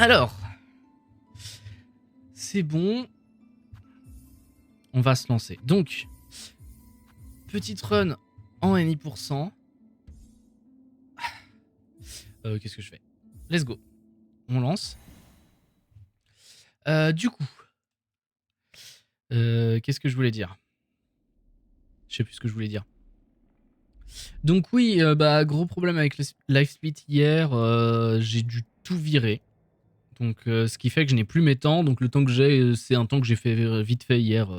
Alors, c'est bon. On va se lancer. Donc, petite run en NI%. Qu'est-ce que je fais? Let's go. On lance. Du coup, qu'est-ce que je voulais dire? Je sais plus ce que je voulais dire. Donc oui, bah gros problème avec le live split hier, j'ai dû tout virer. Donc ce qui fait que je n'ai plus mes temps. Donc le temps que j'ai, c'est un temps que j'ai fait vite fait hier,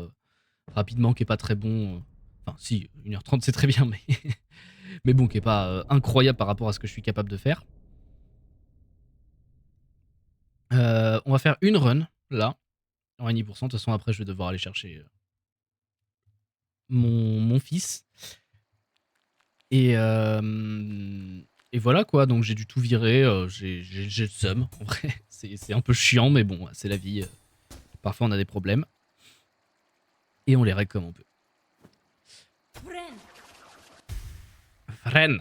rapidement, qui est pas très bon. Enfin si, 1h30 c'est très bien, mais mais bon, qui est pas incroyable par rapport à ce que je suis capable de faire. On va faire une run là en NI%. De toute façon après je vais devoir aller chercher mon fils. Et voilà quoi, donc j'ai dû tout virer, j'ai le seum en vrai, c'est un peu chiant mais bon, c'est la vie, parfois on a des problèmes. Et on les règle comme on peut. Fren.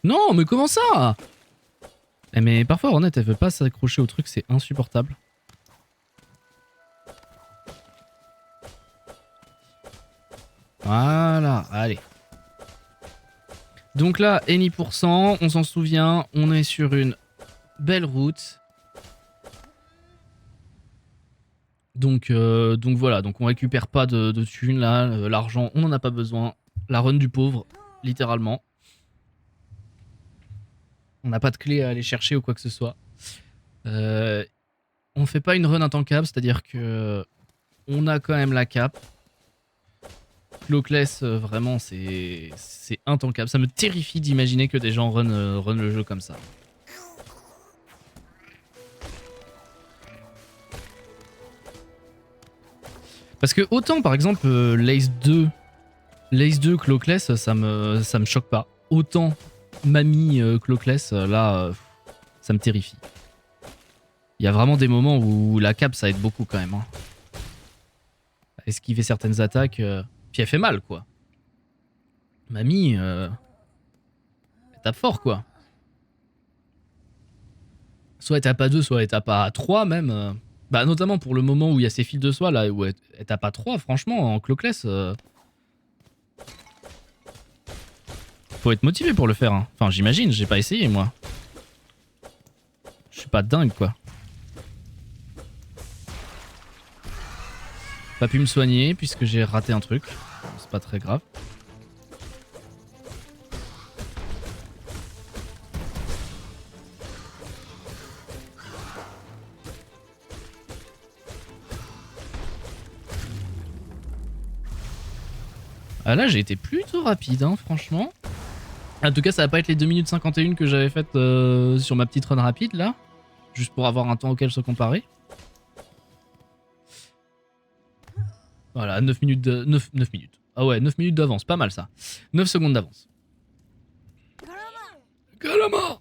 Non mais comment ça? Eh mais parfois Ornette elle veut pas s'accrocher au truc, c'est insupportable. Voilà, allez. Donc là, NI%, on s'en souvient, on est sur une belle route. Donc voilà, donc on récupère pas de thunes là, l'argent on en a pas besoin. La run du pauvre, littéralement. On n'a pas de clé à aller chercher ou quoi que ce soit. On fait pas une run intankable, c'est-à-dire que on a quand même la cape. Clockless, vraiment, c'est intankable. Ça me terrifie d'imaginer que des gens run le jeu comme ça. Parce que autant, par exemple, l'Ace 2 Clockless, ça me choque pas. Autant Mamie Clockless, là, ça me terrifie. Il y a vraiment des moments où la cape, ça aide beaucoup quand même. Hein. À esquiver certaines attaques, puis elle fait mal, quoi. Mamie, elle tape fort, quoi. Soit elle tape à 2, soit elle tape à 3 même. Bah, notamment pour le moment où il y a ces fils de soie, là, où elle tape à 3, franchement, en Clockless, faut être motivé pour le faire. Hein. Enfin, j'imagine, j'ai pas essayé, moi. Je suis pas dingue, quoi. Pas pu me soigner puisque j'ai raté un truc. C'est pas très grave. Ah là, j'ai été plutôt rapide, hein, franchement. En tout cas, ça va pas être les 2 minutes 51 que j'avais faites sur ma petite run rapide, là. Juste pour avoir un temps auquel se comparer. Voilà, 9 minutes de... 9 minutes. Ah ouais, 9 minutes d'avance, pas mal ça. 9 secondes d'avance. Kalama.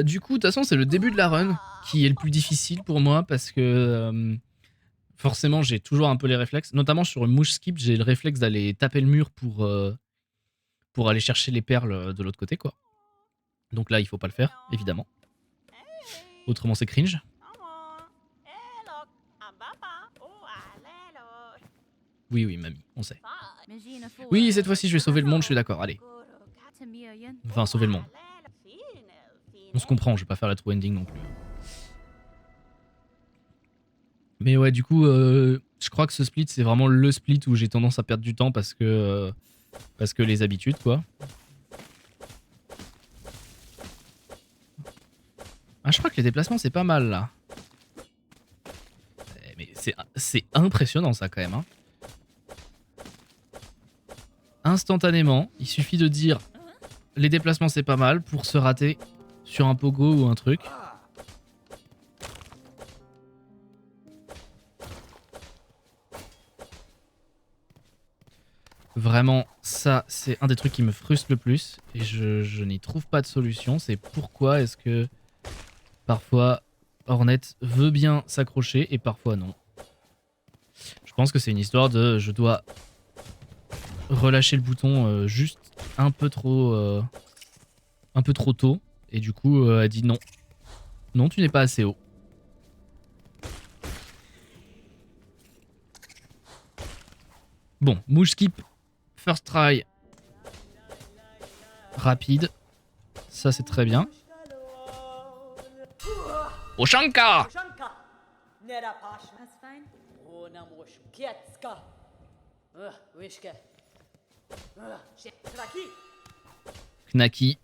Du coup, de toute façon, c'est le début de la run qui est le plus difficile pour moi parce que forcément, j'ai toujours un peu les réflexes. Notamment sur une mouche skip, j'ai le réflexe d'aller taper le mur pour aller chercher les perles de l'autre côté, quoi. Donc là, il faut pas le faire, évidemment. Autrement, c'est cringe. Oui, oui, mamie, on sait. Oui, cette fois-ci, je vais sauver le monde, je suis d'accord, allez. Enfin, sauver le monde. On se comprend, je vais pas faire la true ending non plus. Mais ouais, du coup, je crois que ce split, c'est vraiment le split où j'ai tendance à perdre du temps parce que les habitudes, quoi. Ah, je crois que les déplacements, c'est pas mal, là. Mais c'est impressionnant, ça, quand même. Hein. Instantanément, il suffit de dire les déplacements, c'est pas mal pour se rater sur un pogo ou un truc. Vraiment, ça, c'est un des trucs qui me frustre le plus. Et je n'y trouve pas de solution. C'est pourquoi est-ce que parfois Hornet veut bien s'accrocher et parfois non. Je pense que c'est une histoire de je dois relâcher le bouton juste un peu trop tôt. Et du coup, elle dit non. Non, tu n'es pas assez haut. Bon, mouche skip, first try, rapide. Ça, c'est très bien. Oshanka! That's fine. Knacky.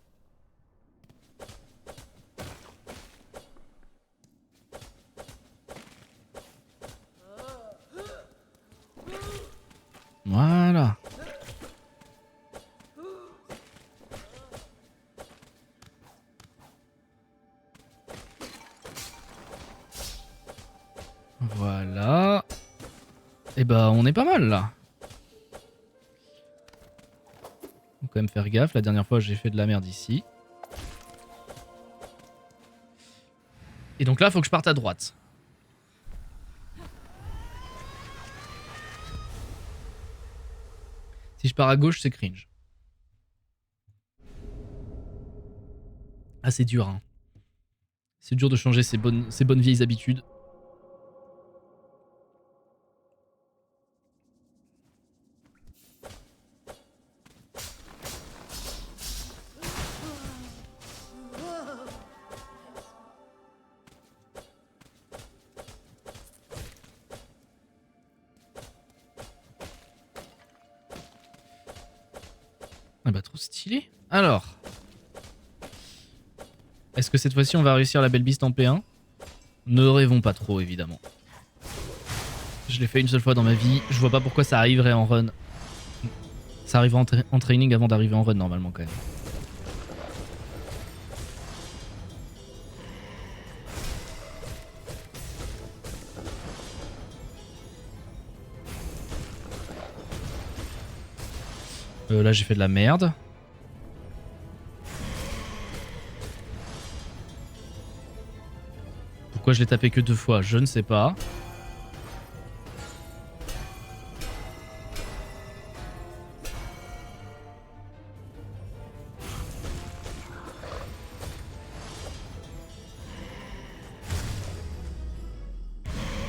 Voilà. Voilà. Et bah on est pas mal là. Faut quand même faire gaffe. La dernière fois j'ai fait de la merde ici. Et donc là faut que je parte à droite. Si je pars à gauche c'est cringe. Ah c'est dur hein. C'est dur de changer ses bonnes vieilles habitudes. Ah bah trop stylé. Alors. Est-ce que cette fois-ci on va réussir la belle beast en P1? Ne rêvons pas trop évidemment. Je l'ai fait une seule fois dans ma vie. Je vois pas pourquoi ça arriverait en run. Ça arrive en training avant d'arriver en run normalement quand même. Là j'ai fait de la merde. Pourquoi je l'ai tapé que 2 fois, je ne sais pas.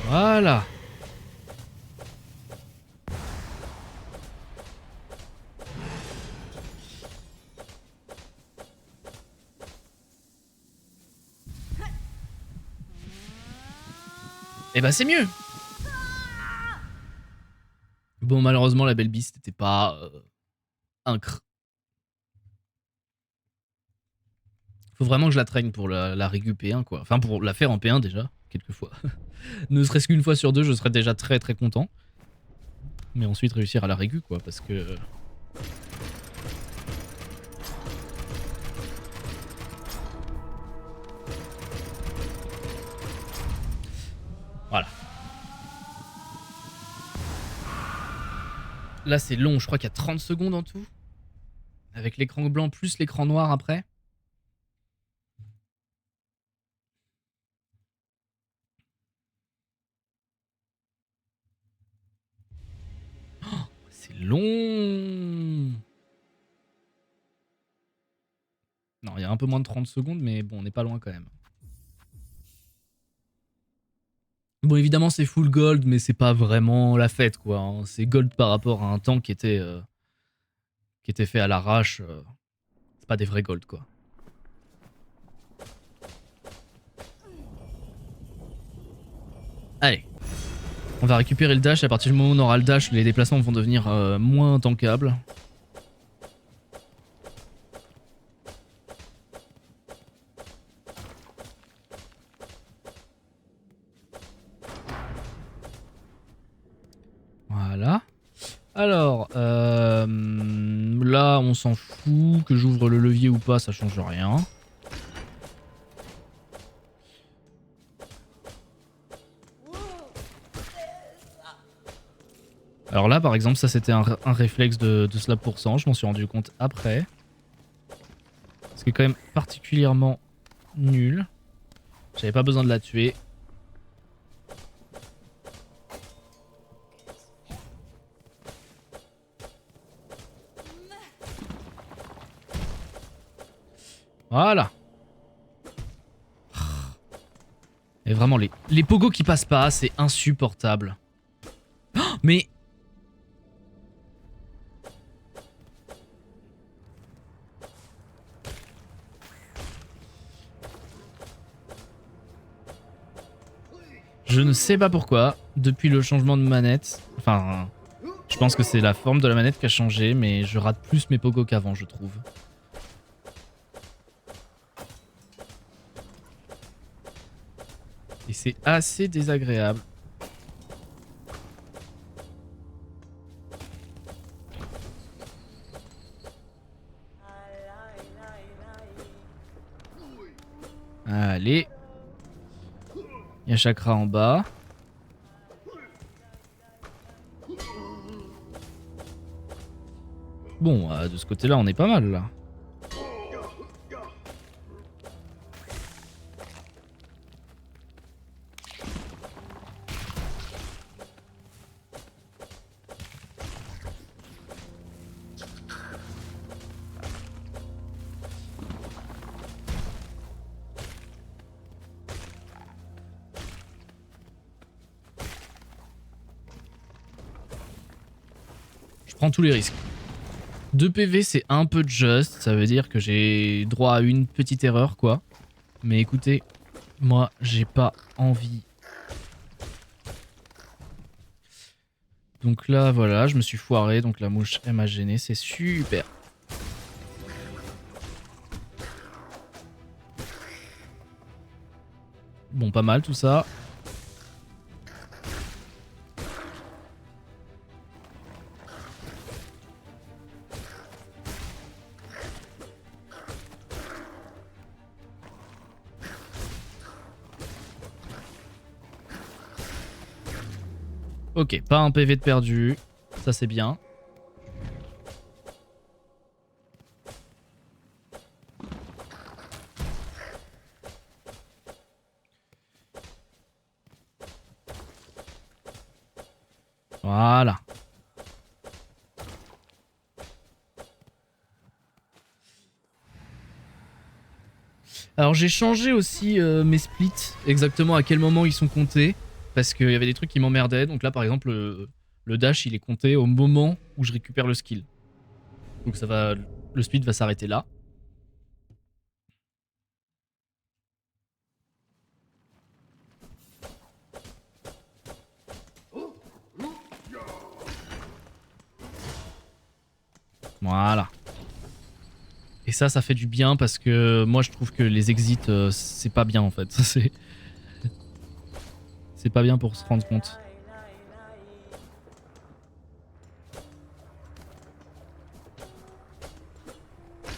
Voilà. Et bah c'est mieux. Bon malheureusement la belle beast n'était pas incre. Faut vraiment que je la traîne pour la régu P1 quoi. Enfin pour la faire en P1 déjà, quelquefois. Ne serait-ce qu'une fois sur 2 je serais déjà très très content. Mais ensuite réussir à la régu quoi parce que... Voilà. Là c'est long, je crois qu'il y a 30 secondes en tout. Avec l'écran blanc plus l'écran noir après. Oh, c'est long. Non, il y a un peu moins de 30 secondes, mais bon, on n'est pas loin quand même. Bon, évidemment, c'est full gold, mais c'est pas vraiment la fête, quoi. Hein. C'est gold par rapport à un temps qui était fait à l'arrache. C'est pas des vrais gold, quoi. Allez. On va récupérer le dash. À partir du moment où on aura le dash, les déplacements vont devenir moins tankables. Voilà. Alors, là, on s'en fout. Que j'ouvre le levier ou pas, ça change rien. Alors là, par exemple, ça c'était un réflexe de Slap %, je m'en suis rendu compte après. Ce qui est quand même particulièrement nul. J'avais pas besoin de la tuer. Voilà. Et vraiment, les pogos qui passent pas, c'est insupportable. Oh, mais... Je ne sais pas pourquoi, depuis le changement de manette... Enfin, je pense que c'est la forme de la manette qui a changé, mais je rate plus mes pogos qu'avant, je trouve. Et c'est assez désagréable. Allez. Il y a Chakra en bas. Bon, de ce côté-là, on est pas mal, là. Je prends tous les risques. 2 PV, c'est un peu juste. Ça veut dire que j'ai droit à une petite erreur, quoi. Mais écoutez, moi, j'ai pas envie. Donc là, voilà, je me suis foiré. Donc la mouche, elle m'a gêné. C'est super. Bon, pas mal tout ça. Ok, pas un PV de perdu. Ça, c'est bien. Voilà. Alors j'ai changé aussi mes splits, exactement à quel moment ils sont comptés, parce qu'il y avait des trucs qui m'emmerdaient. Donc là par exemple le dash il est compté au moment où je récupère le skill. Donc ça va, le split va s'arrêter là. Voilà. Et ça fait du bien parce que moi je trouve que les exits c'est pas bien en fait. C'est pas bien pour se rendre compte.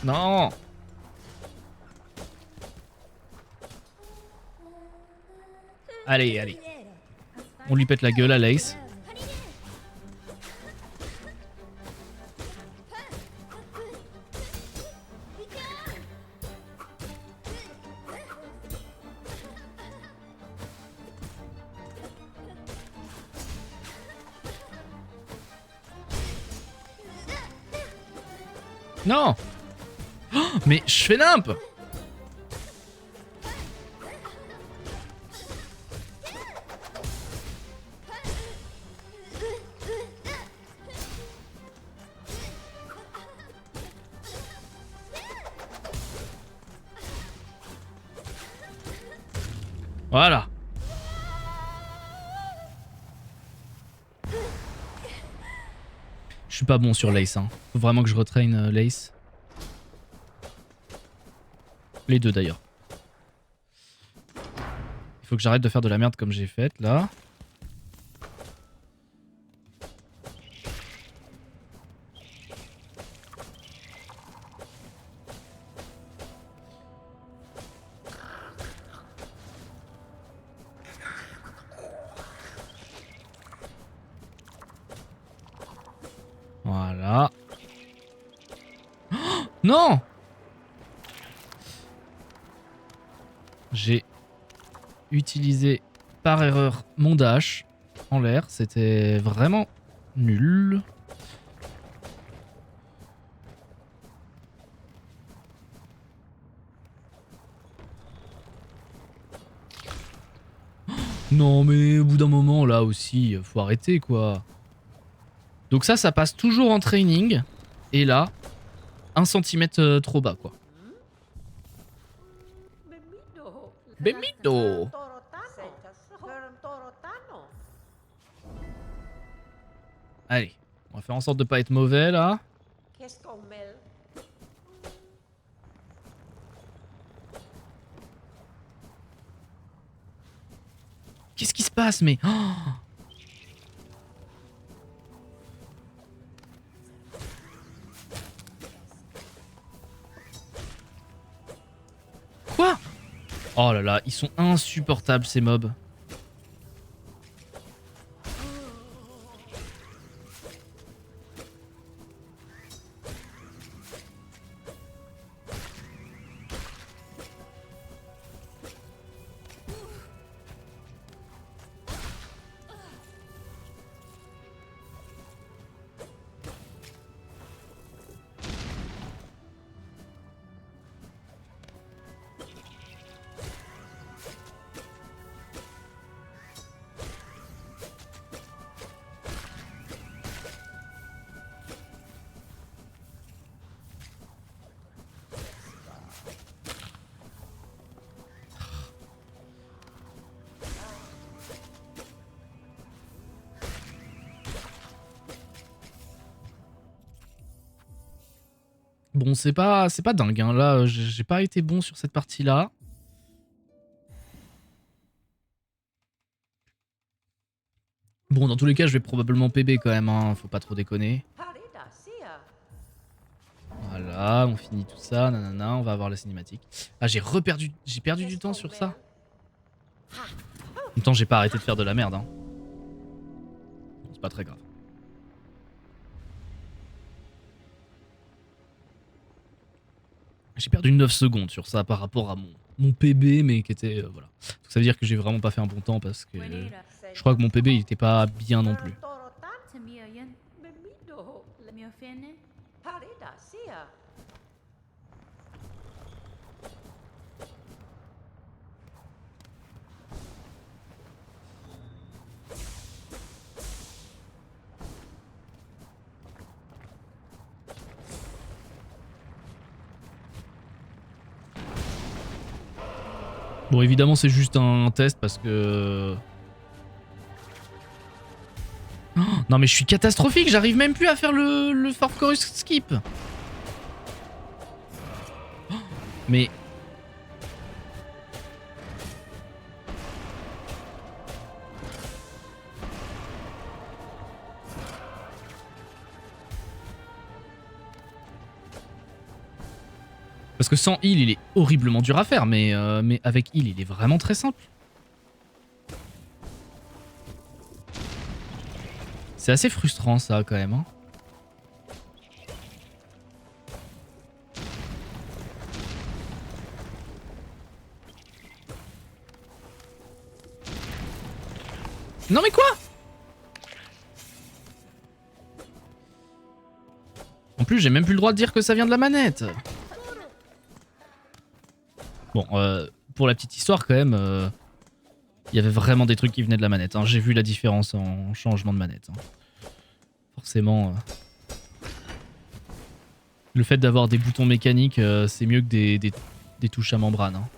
Non. Allez, allez. On lui pète la gueule à l'Ace. Non. Oh, mais je fais nimp. Voilà. Je suis pas bon sur l'Ace. Hein. Faut vraiment que je retraîne l'Ace. Les deux d'ailleurs. Il faut que j'arrête de faire de la merde comme j'ai fait là. Voilà. Oh, non! J'ai utilisé par erreur mon dash en l'air. C'était vraiment nul. Non mais au bout d'un moment là aussi, faut arrêter quoi. Donc ça passe toujours en training. Et là, 1 centimètre trop bas quoi. Bemido. Allez, on va faire en sorte de pas être mauvais là. Qu'est-ce qui se passe mais oh, quoi? Oh là là, ils sont insupportables ces mobs. Bon, c'est pas dingue, hein. Là, j'ai pas été bon sur cette partie-là. Bon, dans tous les cas, je vais probablement PB quand même, hein. Faut pas trop déconner. Voilà, on finit tout ça, nanana, on va avoir la cinématique. Ah, j'ai perdu du temps sur ça. En même temps, j'ai pas arrêté de faire de la merde, hein. C'est pas très grave. J'ai perdu 9 secondes sur ça par rapport à mon PB, mais qui était... voilà. Donc ça veut dire que j'ai vraiment pas fait un bon temps parce que je crois que mon PB il était pas bien non plus. Bon, évidemment, c'est juste un test parce que... Oh, non mais je suis catastrophique, j'arrive même plus à faire le Fort Chorus skip. Oh, mais... Parce que sans heal, il est horriblement dur à faire, mais avec heal, il est vraiment très simple. C'est assez frustrant ça quand même, hein. Non mais quoi? En plus, j'ai même plus le droit de dire que ça vient de la manette. Bon, pour la petite histoire quand même, il y avait vraiment des trucs qui venaient de la manette, hein. J'ai vu la différence en changement de manette, hein. Forcément, le fait d'avoir des boutons mécaniques, c'est mieux que des touches à membrane, hein.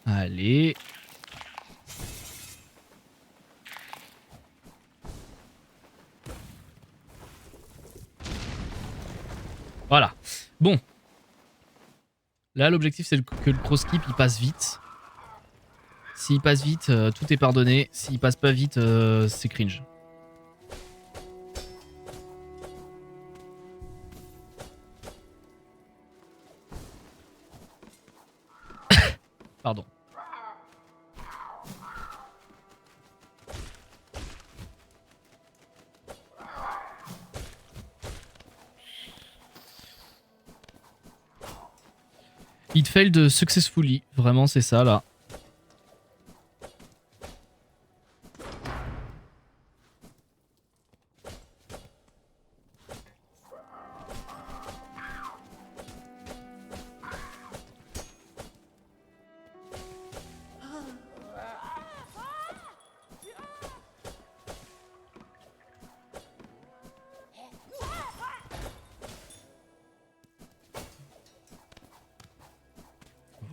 Allez. Voilà. Bon. Là, l'objectif, c'est que le cross skip, il passe vite. S'il passe vite, tout est pardonné. S'il passe pas vite, c'est cringe. Pardon. It failed successfully. Vraiment, c'est ça, là.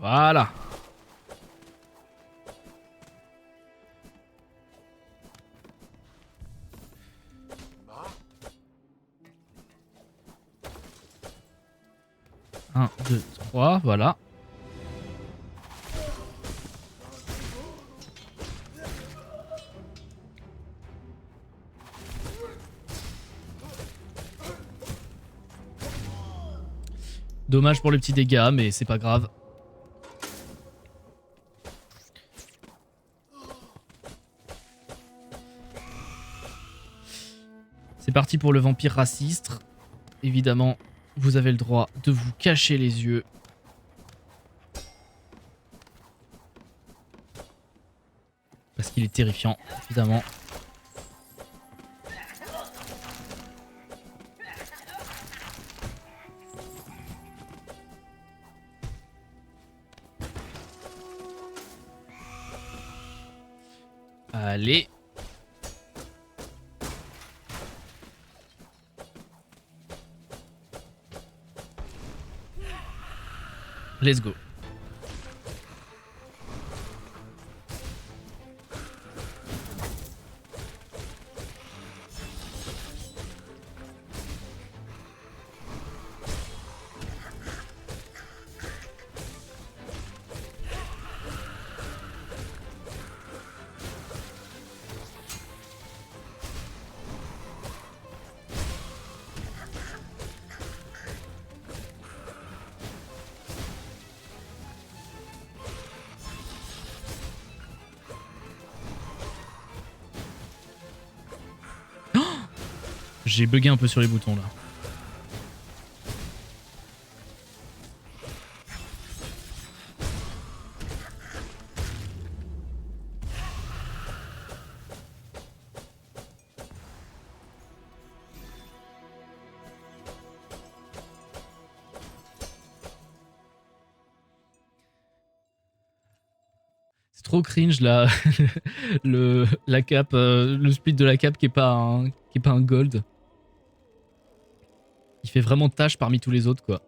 Voilà. Un, deux, trois, voilà. Dommage pour les petits dégâts, mais c'est pas grave. C'est parti pour le vampire raciste. Évidemment, vous avez le droit de vous cacher les yeux. Parce qu'il est terrifiant, évidemment. Allez. Let's go. J'ai bugué un peu sur les boutons là. C'est trop cringe là, la cape, le split de la cape qui est pas un gold. Il fait vraiment tâche parmi tous les autres quoi.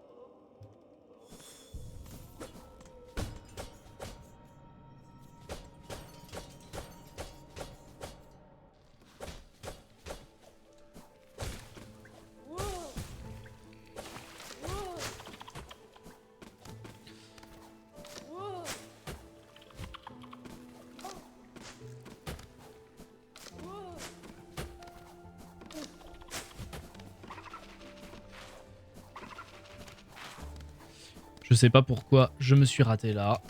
Je sais pas pourquoi je me suis raté là.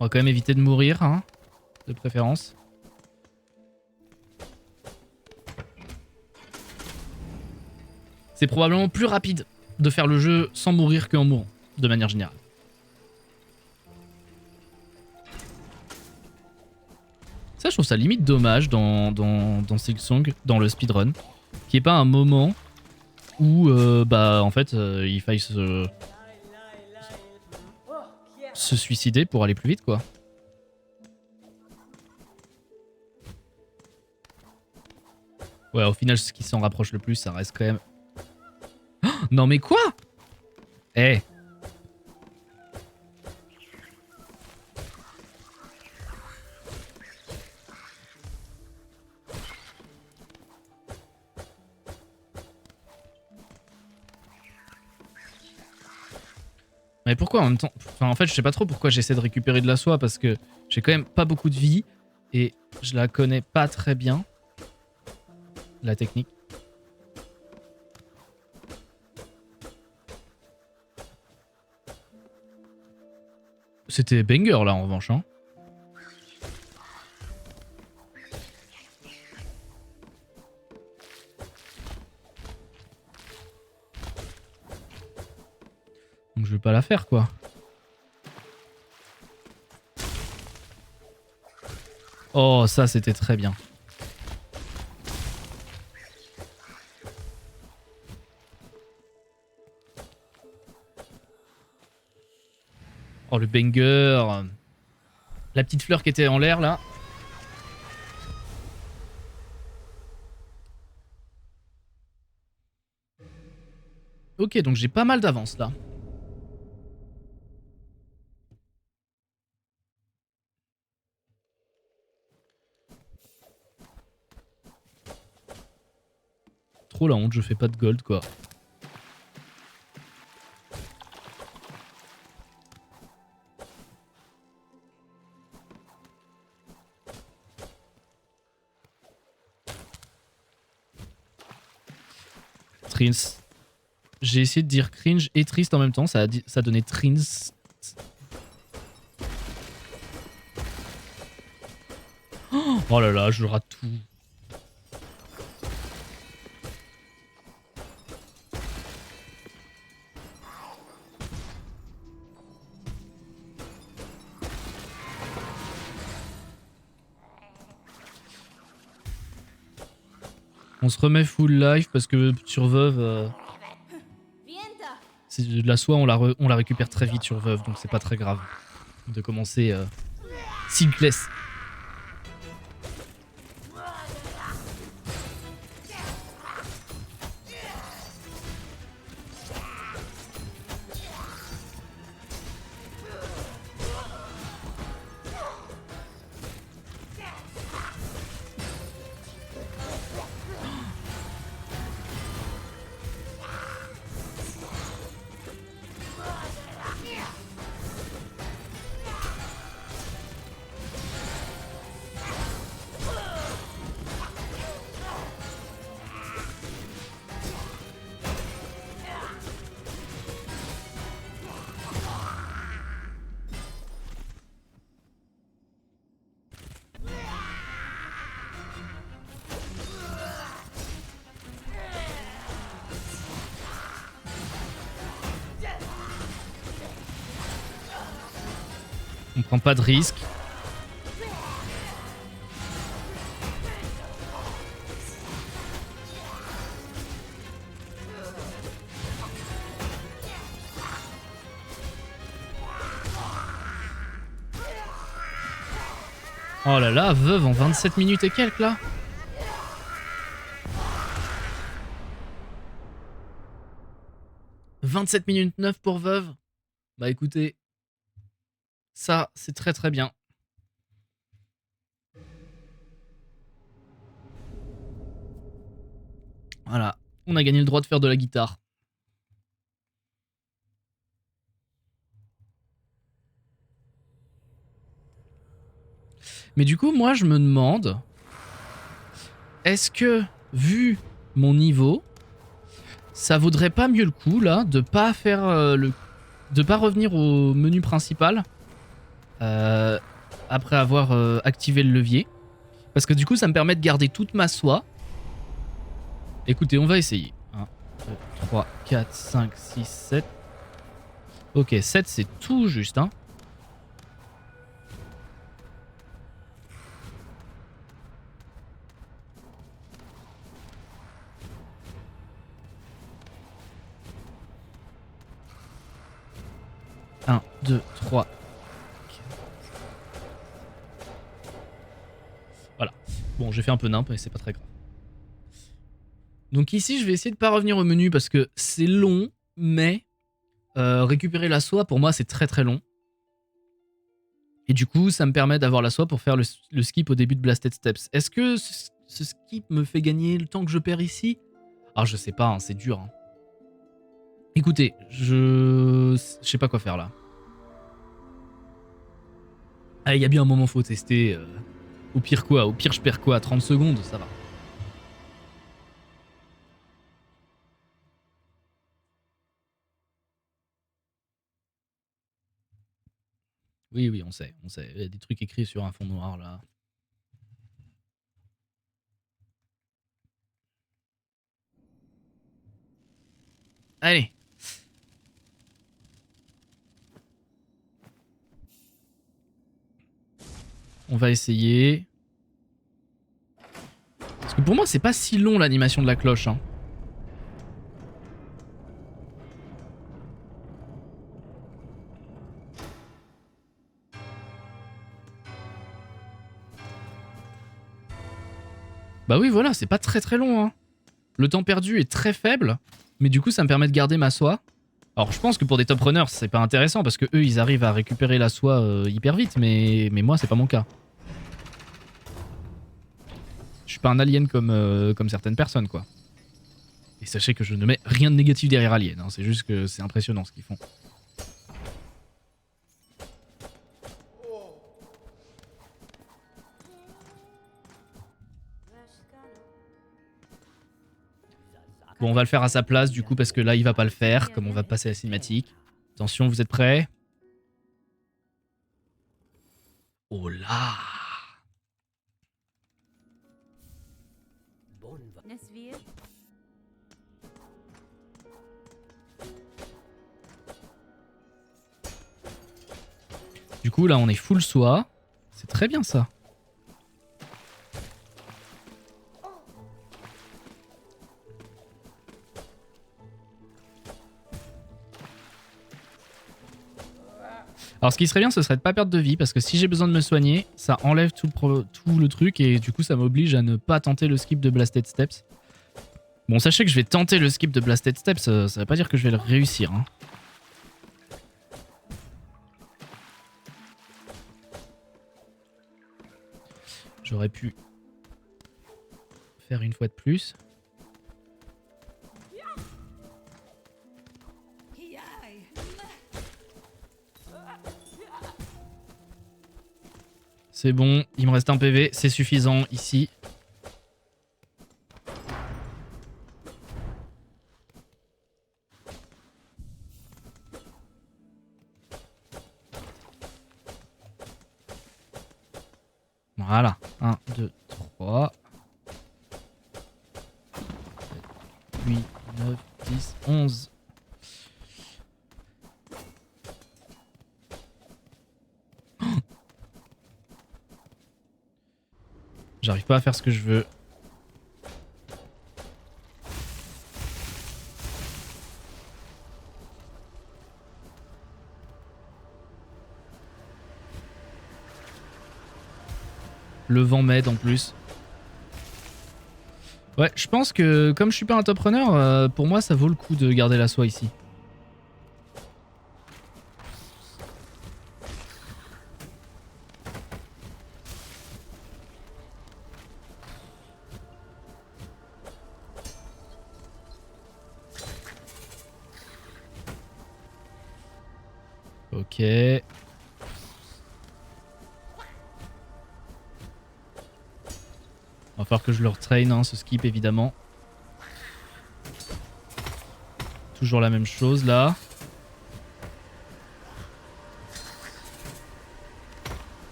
On va quand même éviter de mourir, hein, de préférence. C'est probablement plus rapide de faire le jeu sans mourir qu'en mourant, de manière générale. Ça, je trouve ça limite dommage dans Silksong, dans le speedrun, qu'il n'y ait pas un moment où, en fait, il faille se suicider pour aller plus vite, quoi. Ouais, au final, ce qui s'en rapproche le plus, ça reste quand même... Non mais quoi? Eh. Mais pourquoi en même temps? Enfin, en fait, je sais pas trop pourquoi j'essaie de récupérer de la soie parce que j'ai quand même pas beaucoup de vie et je la connais pas très bien, la technique. C'était banger là en revanche. Hein. Donc je vais pas la faire quoi. Oh ça c'était très bien. Oh le banger. La petite fleur qui était en l'air là. Ok donc j'ai pas mal d'avance là. Trop la honte, je fais pas de gold quoi. Trins. J'ai essayé de dire cringe et triste en même temps, ça donnait Trins. Oh là là, je rate tout. On se remet full life parce que sur Veuve, c'est de la soie, on la récupère très vite sur Veuve, donc c'est pas très grave de commencer Silkless. On prend pas de risque. Oh là là, Veuve en 27 minutes et quelques là. « 27 minutes 9 pour Veuve. Bah écoutez, ça c'est très très bien. Voilà, on a gagné le droit de faire de la guitare. Mais du coup, moi je me demande, est-ce que, vu mon niveau, ça vaudrait pas mieux le coup là de pas faire de pas revenir au menu principal après avoir activé le levier, parce que du coup ça me permet de garder toute ma soie. Écoutez, on va essayer. 1, 2, 3, 4, 5, 6, 7. Ok, 7 c'est tout juste hein. Un, 2, 3. Voilà. Bon, j'ai fait un peu nimp, mais c'est pas très grave. Donc ici, je vais essayer de pas revenir au menu parce que c'est long, mais récupérer la soie, pour moi, c'est très très long. Et du coup, ça me permet d'avoir la soie pour faire le skip au début de Blasted Steps. Est-ce que ce skip me fait gagner le temps que je perds ici? Ah, je sais pas, hein, c'est dur. Hein. Écoutez, je sais pas quoi faire là. Ah, il y a bien un moment faut tester. Au pire quoi? Au pire, je perds quoi? 30 secondes, ça va. Oui, oui, on sait, on sait. Il y a des trucs écrits sur un fond noir là. Allez. On va essayer. Parce que pour moi, c'est pas si long l'animation de la cloche. Hein. Bah oui, voilà, c'est pas très très long. Hein. Le temps perdu est très faible, mais du coup, ça me permet de garder ma soie. Alors, je pense que pour des top runners, c'est pas intéressant parce que eux, ils arrivent à récupérer la soie hyper vite, mais moi, c'est pas mon cas. Je suis pas un alien comme certaines personnes, quoi. Et sachez que je ne mets rien de négatif derrière Alien, hein, c'est juste que c'est impressionnant ce qu'ils font. Bon, on va le faire à sa place du coup parce que là, il va pas le faire, comme on va passer à la cinématique. Attention, vous êtes prêts? Oh là! Du coup, là, on est full soie. C'est très bien ça. Alors, ce qui serait bien, ce serait de pas perdre de vie, parce que si j'ai besoin de me soigner, ça enlève tout le truc, et du coup, ça m'oblige à ne pas tenter le skip de Blasted Steps. Bon, sachez que je vais tenter le skip de Blasted Steps, ça veut pas dire que je vais le réussir. Hein. J'aurais pu faire une fois de plus. C'est bon, il me reste un PV, c'est suffisant ici. Voilà, 1, 2, 3, 8, 9, 10, 11. J'arrive pas à faire ce que je veux. Le vent m'aide en plus. Ouais, je pense que comme je suis pas un top runner, pour moi ça vaut le coup de garder la soie ici. Ok. Va falloir que je le retrain, hein, ce skip évidemment. Toujours la même chose là.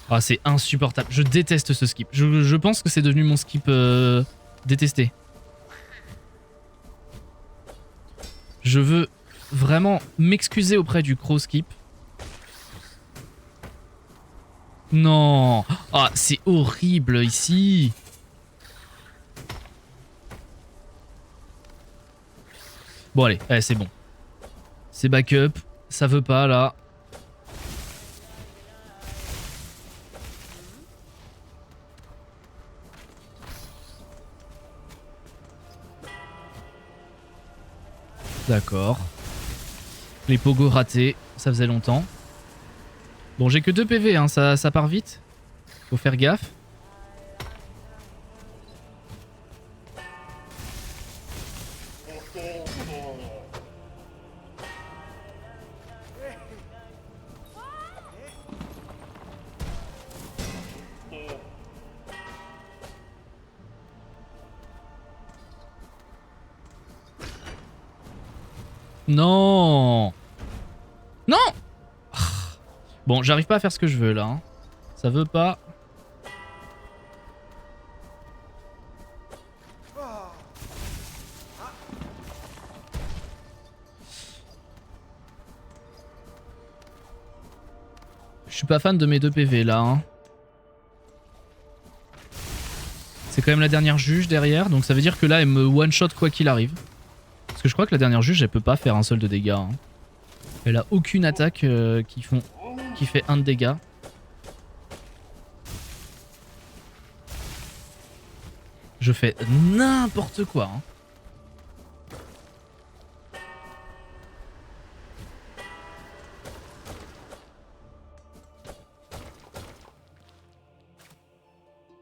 Ah, c'est insupportable. Je déteste ce skip. Je pense que c'est devenu mon skip détesté. Je veux vraiment m'excuser auprès du crow skip. Non. Ah, c'est horrible ici. Bon allez, c'est bon. C'est backup. Ça veut pas là. D'accord. Les pogos ratés, ça faisait longtemps. Bon, j'ai que 2 PV, hein, ça part vite. Faut faire gaffe. Non! Non! Bon, j'arrive pas à faire ce que je veux là. Hein. Ça veut pas. Je suis pas fan de mes 2 PV là. Hein. C'est quand même la dernière juge derrière, donc ça veut dire que là elle me one-shot quoi qu'il arrive. Parce que je crois que la dernière juge elle peut pas faire un seul de dégâts. Hein. Elle a aucune attaque qui fait 1 de dégâts. Je fais n'importe quoi. Hein.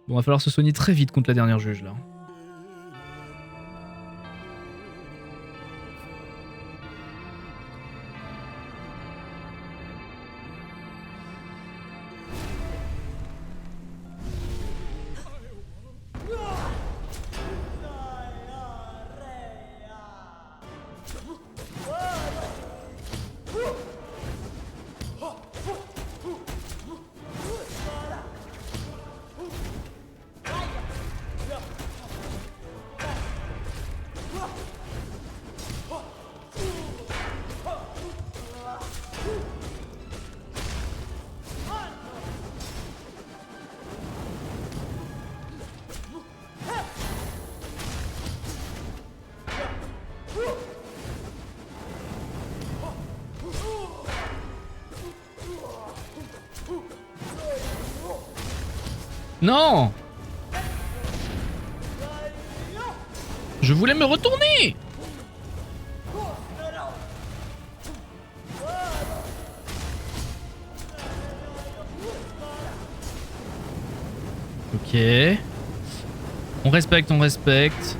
Bon, va falloir se soigner très vite contre la dernière juge là. Non! Je voulais me retourner! Ok. On respecte, on respecte.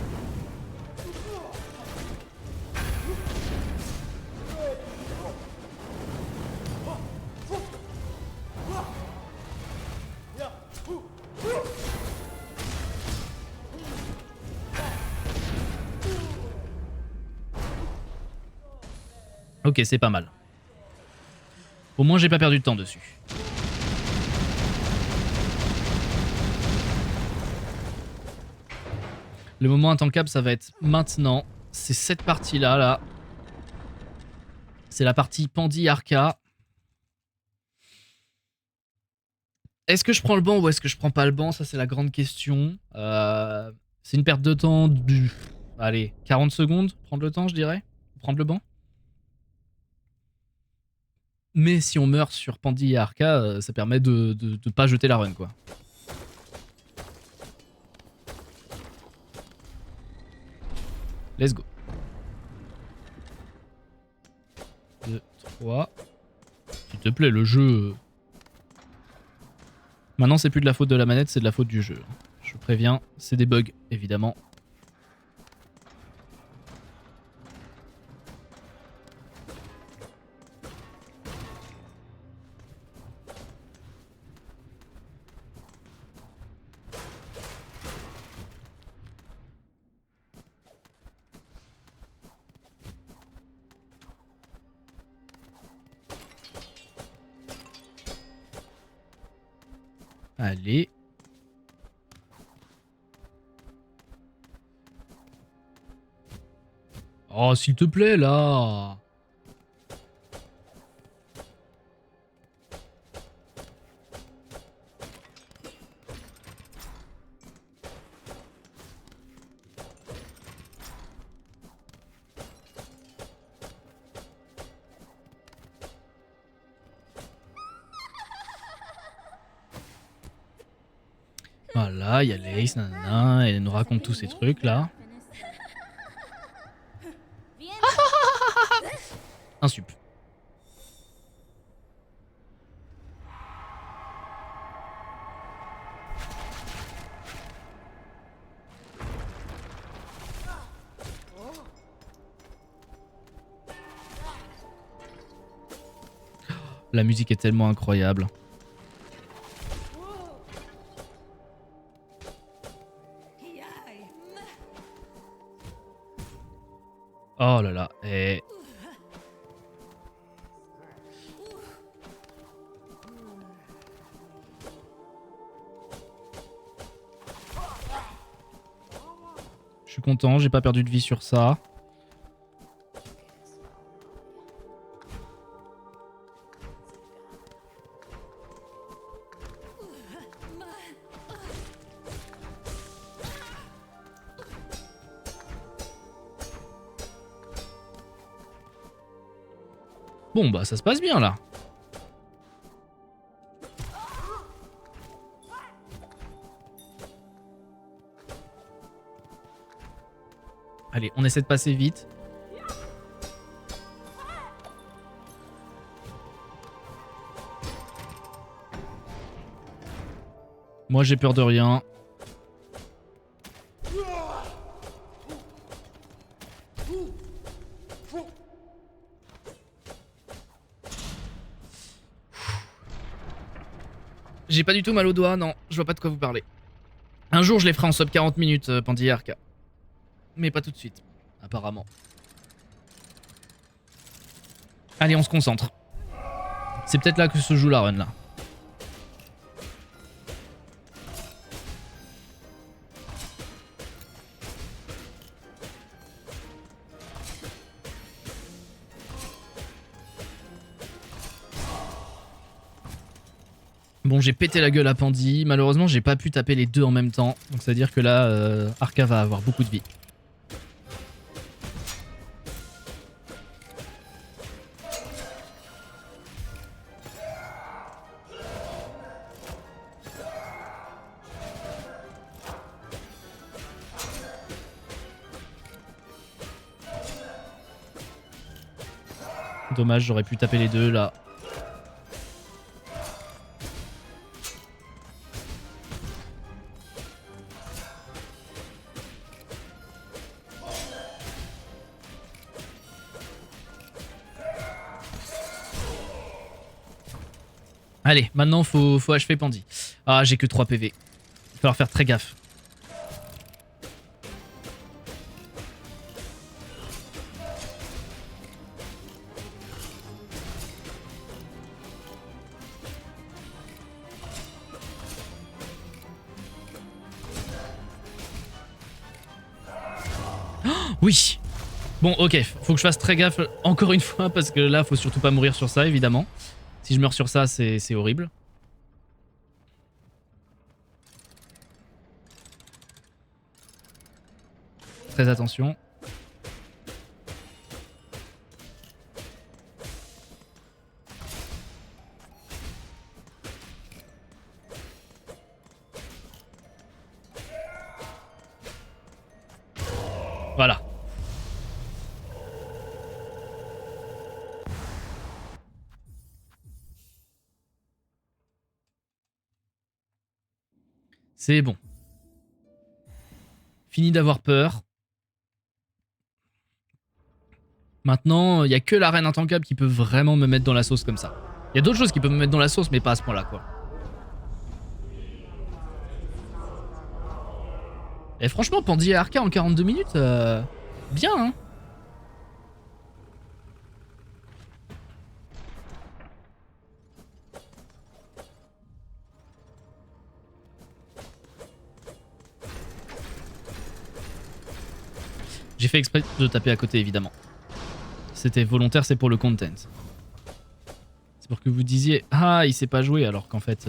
Ok, c'est pas mal. Au moins, j'ai pas perdu de temps dessus. Le moment intankable, ça va être maintenant. C'est cette partie-là, là. C'est la partie Pandy Arca. Est-ce que je prends le banc ou est-ce que je prends pas le banc? Ça, c'est la grande question. C'est une perte de temps du... Allez, 40 secondes. Prendre le temps, je dirais. Prendre le banc. Mais si on meurt sur Pandy et Arca, ça permet de pas jeter la run, quoi. Let's go. 2, 3. S'il te plaît, le jeu... Maintenant, c'est plus de la faute de la manette, c'est de la faute du jeu. Je préviens, c'est des bugs, évidemment. Allez. Oh, s'il te plaît, là. Voilà, il y a Lace, nanana, elle nous raconte tous ces trucs là. Un sup. La musique est tellement incroyable. Oh là là. Et... je suis content, j'ai pas perdu de vie sur ça. Bon bah ça se passe bien là. Allez, on essaie de passer vite. Moi j'ai peur de rien. J'ai pas du tout mal au doigt, non, je vois pas de quoi vous parlez. Un jour je les ferai en sub 40 minutes, Pandy et Arca. Mais pas tout de suite, apparemment. Allez, on se concentre. C'est peut-être là que se joue la run, là. Bon, j'ai pété la gueule à Pandy. Malheureusement, j'ai pas pu taper les deux en même temps. Donc, ça veut dire que là, Arca va avoir beaucoup de vie. Dommage, j'aurais pu taper les deux là. Allez, maintenant faut achever Pandy. Ah, j'ai que 3 PV. Il va falloir faire très gaffe. Oui. Bon, ok, faut que je fasse très gaffe encore une fois parce que là, faut surtout pas mourir sur ça, évidemment. Si je meurs sur ça, c'est horrible. Très attention. Voilà. C'est bon. Fini d'avoir peur. Maintenant, il n'y a que la reine intankable qui peut vraiment me mettre dans la sauce comme ça. Il y a d'autres choses qui peuvent me mettre dans la sauce, mais pas à ce point-là, quoi. Et franchement, Pandy et Arca en 42 minutes, bien, hein. J'ai fait exprès de taper à côté, évidemment. C'était volontaire, c'est pour le content. C'est pour que vous disiez « Ah, il sait pas jouer », alors qu'en fait,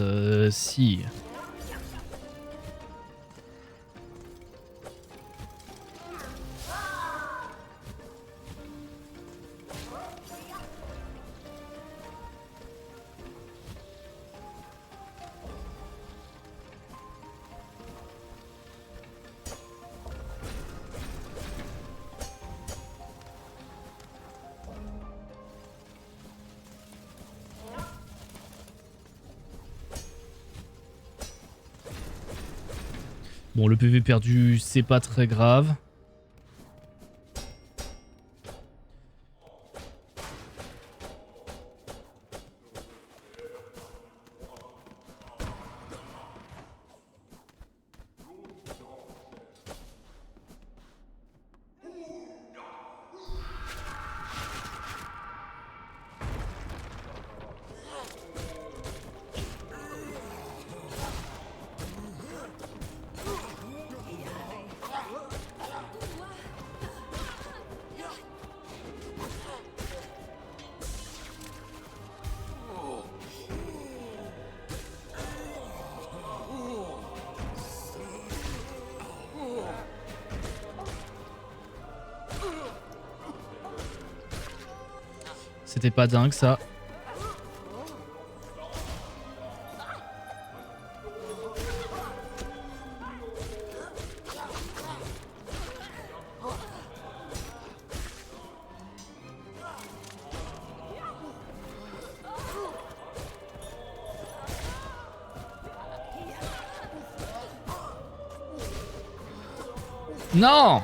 si... Bon, le PV perdu, c'est pas très grave. C'était pas dingue ça. Non!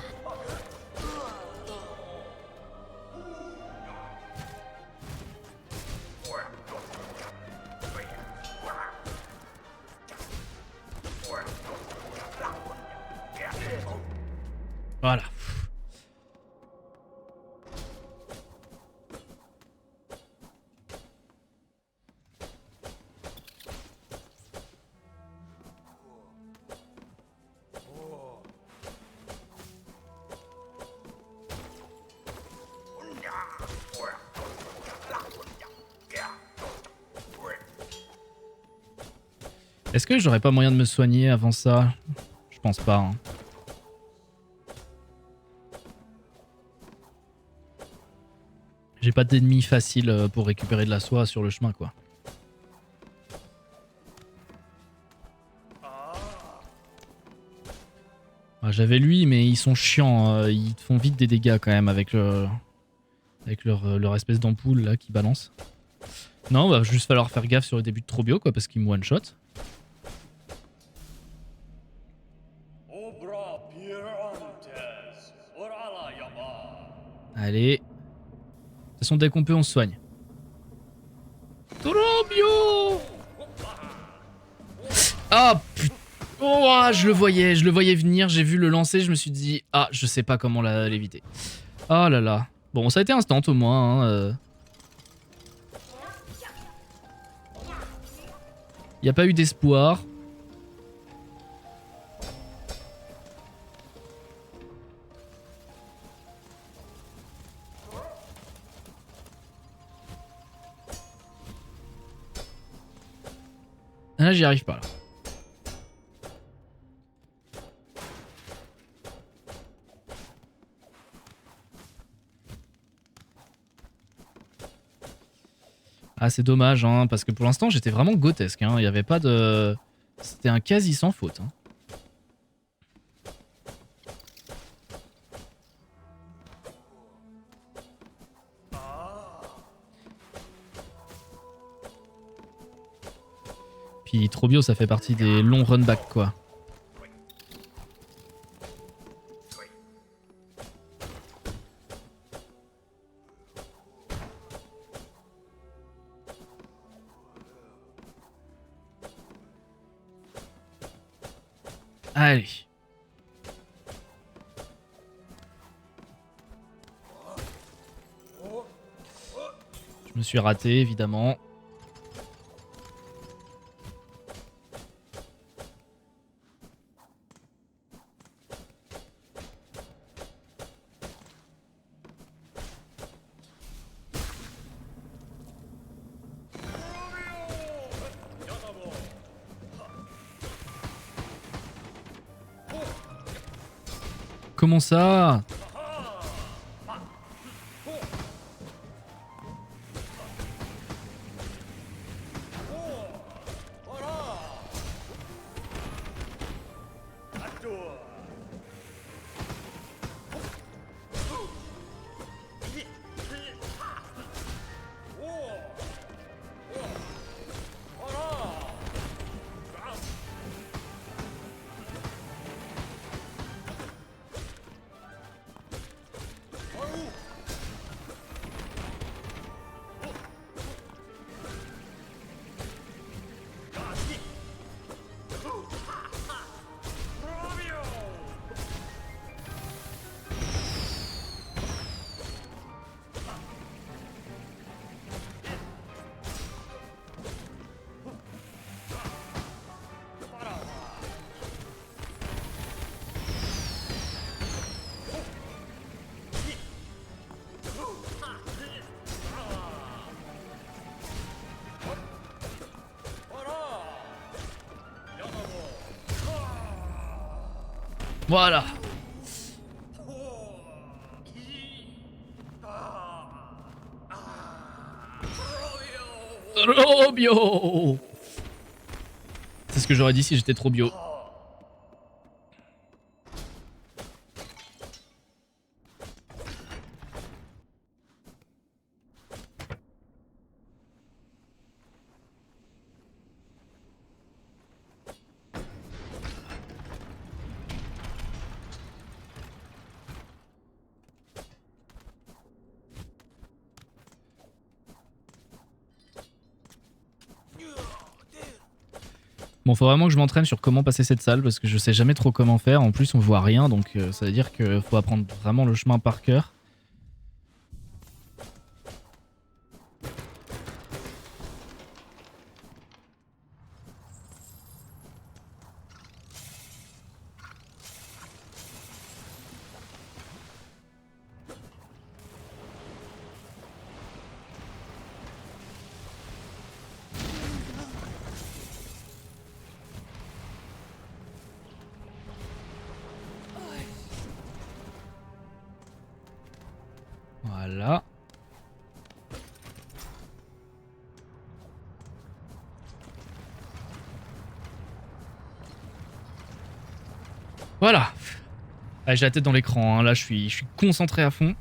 Voilà. Est-ce que j'aurais pas moyen de me soigner avant ça? Je pense pas. Hein. J'ai pas d'ennemis faciles pour récupérer de la soie sur le chemin, quoi. J'avais lui, mais ils sont chiants. Ils te font vite des dégâts quand même avec, leur espèce d'ampoule là qui balance. Non, va juste falloir faire gaffe sur le début de Trobio, quoi, parce qu'il me one-shot. Allez. De toute façon, dès qu'on peut, on se soigne. Trobio! Ah putain! Oh, je le voyais venir, j'ai vu le lancer, je me suis dit, ah, je sais pas comment l'éviter. Oh là là. Bon, ça a été instant au moins. Hein, Y a pas eu d'espoir. Là, j'y arrive pas. Là. Ah, c'est dommage, hein, parce que pour l'instant, j'étais vraiment grotesque. Hein. Il y avait pas de... C'était un quasi sans faute. Hein. Puis Trobio, ça fait partie des longs run-back, quoi. Allez. Je me suis raté, évidemment. Comment ça? Voilà. Trop bio. C'est ce que j'aurais dit si j'étais trop bio. Bon, faut vraiment que je m'entraîne sur comment passer cette salle parce que je sais jamais trop comment faire. En plus, on voit rien, donc ça veut dire qu'il faut apprendre vraiment le chemin par cœur. Voilà. Voilà. Ah, j'ai la tête dans l'écran, hein. Là je suis concentré à fond.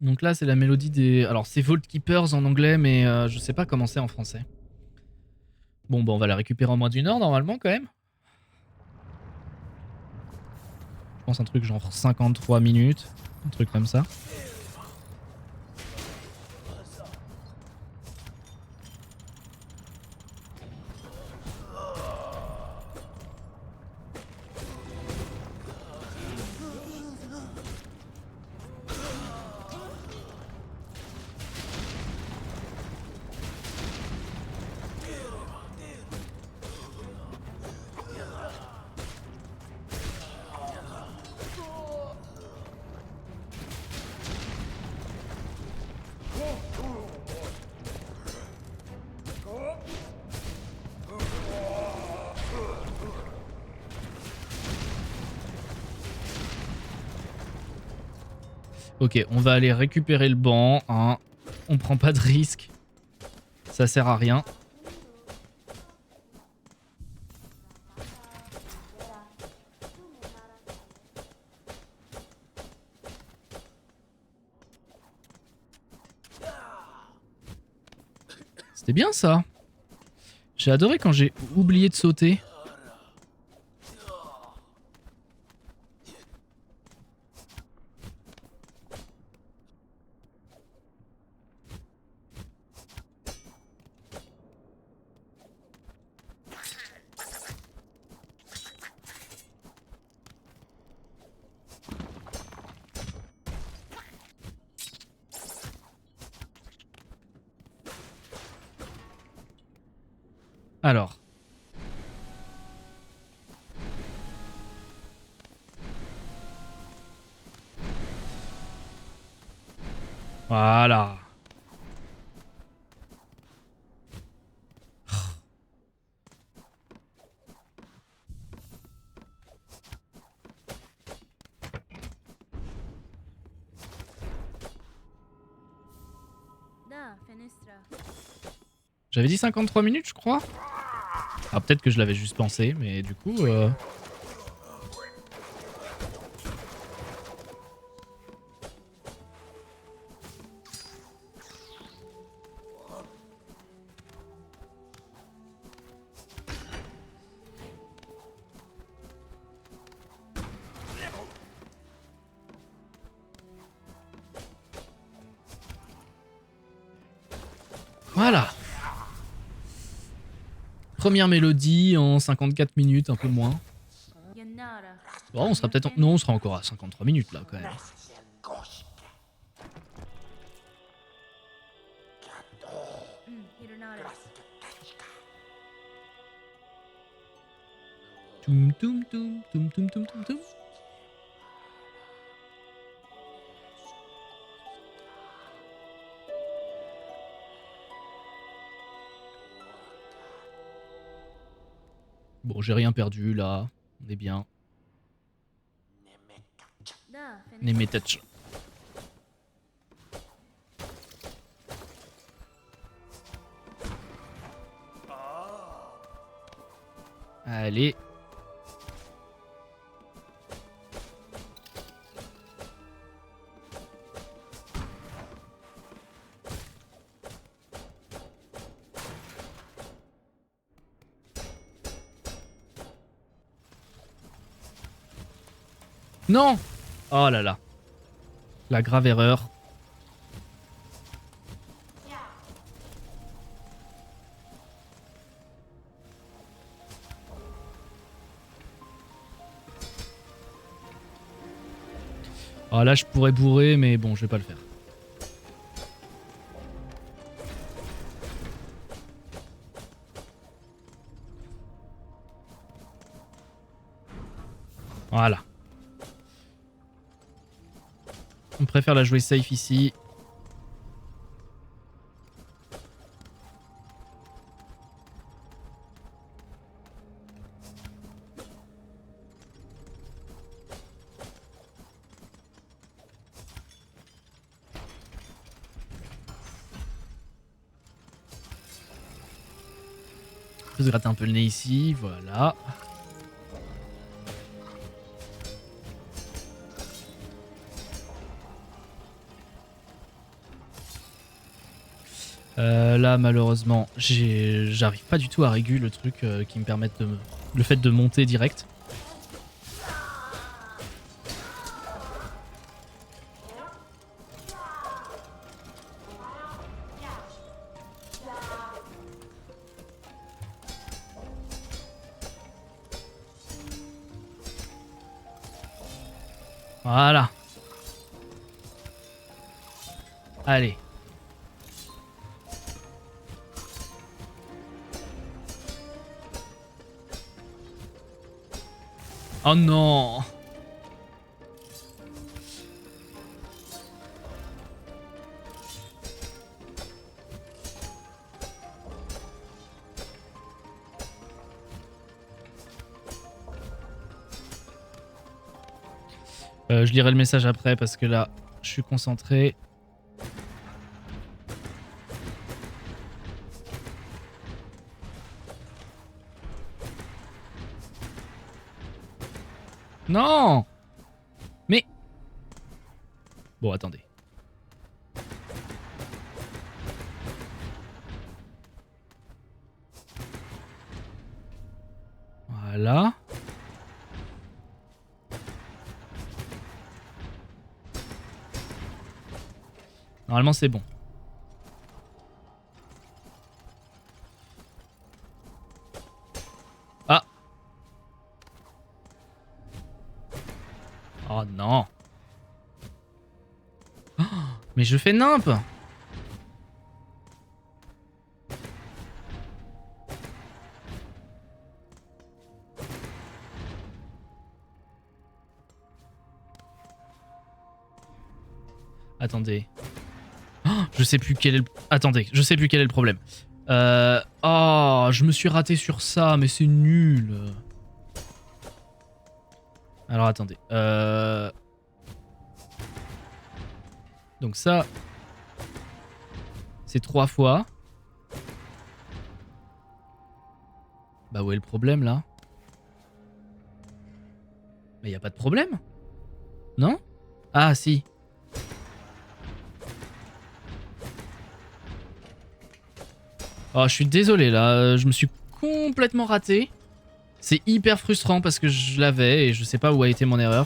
Donc là c'est la mélodie des... Alors c'est Vault Keepers en anglais mais je sais pas comment c'est en français. Bon bah on va la récupérer en moins d'une heure normalement quand même. Je pense un truc genre 53 minutes. Un truc comme ça. Ok, on va aller récupérer le banc. Hein. On prend pas de risque. Ça sert à rien. C'était bien ça. J'ai adoré quand j'ai oublié de sauter. Alors. Voilà. J'avais dit 53 minutes, je crois. Ah, peut-être que je l'avais juste pensé, mais du coup... Voilà. Première mélodie en 54 minutes, un peu moins. Bon, on sera peut-être... Non, on sera encore à 53 minutes, là, quand même. Toum toum toum toum toum toum toum toum. Bon, j'ai rien perdu là. On est bien. Nemetach. Allez. Non! Oh là là. La grave erreur. Oh là, je pourrais bourrer, mais bon, je vais pas le faire. Voilà. On préfère la jouer safe ici. Je vais se gratter un peu le nez ici, voilà. Là, malheureusement, j'arrive pas du tout à réguler le truc qui me permette de... Le fait de monter direct. Voilà. Allez. Oh non! Je lirai le message après parce que là, je suis concentré. Non! Mais... Bon, attendez. Voilà. Normalement, c'est bon. Ah! Oh non! Oh, mais je fais nimp! Attendez. Oh, je sais plus quel est le... Attendez, je sais plus quel est le problème. Oh, je me suis raté sur ça, mais c'est nul. Alors attendez. Donc ça... C'est 3 fois. Bah où est le problème là? Mais y a pas de problème? Non? Ah si. Oh, je suis désolé là, je me suis complètement raté. C'est hyper frustrant parce que je l'avais et je sais pas où a été mon erreur.